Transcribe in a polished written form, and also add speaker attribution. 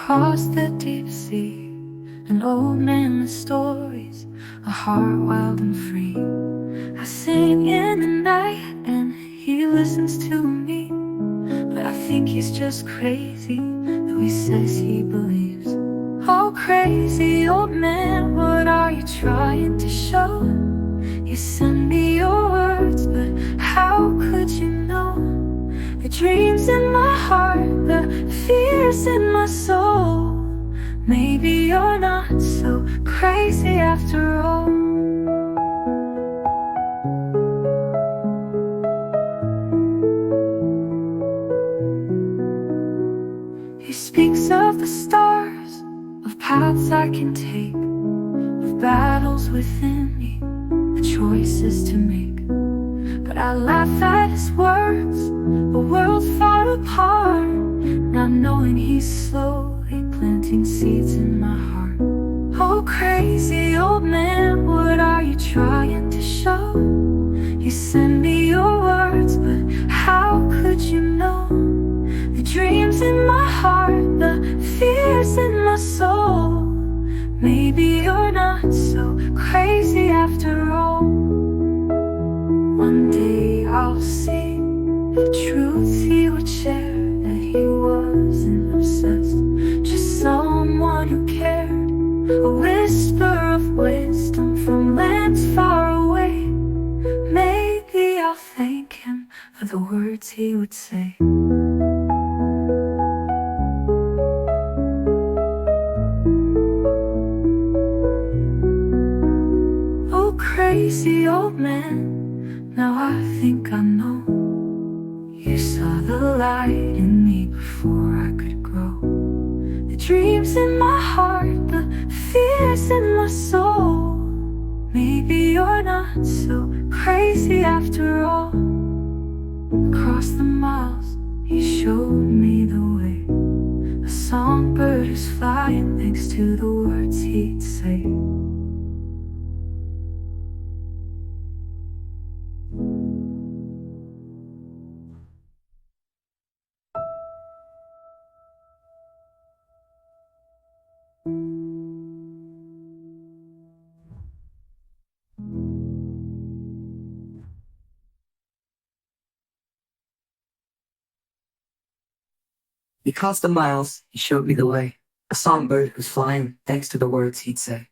Speaker 1: Across the deep sea, an old man with stories, a heart wild and free. I sing in the night and he listens to me, but I think he's just crazy, though he says he believes. Oh, crazy old man, what are you trying to show? You send me your words, but how could you know? The dreams in my heart, the fears in my soul. Maybe you're not so crazy after all. He speaks of the stars, of paths I can take, of battles within me, the choices to make. But I laugh at his words, a world far apart, not knowing he's slowly planting seeds in my heart. Oh, crazy old man, what are you trying to show? You send me your words, but how could you know? The dreams in my heart, the fears in my soul. Maybe you're not so crazy after all. One day I'll see the truth he would share, that he wasn't obsessed, just someone who cared. A whisper of wisdom from lands far away. Maybe I'll thank him for the words he would say. Oh, crazy old man, now I think I know. You saw the light in me before I could grow. The dreams in my heart, the fears in my soul. Maybe you're not so crazy after all. Across the miles, he showed me the way. A songbird is flying thanks to the words he'd say. Across the miles, he showed me the way. A songbird who's flying thanks to the words he'd say.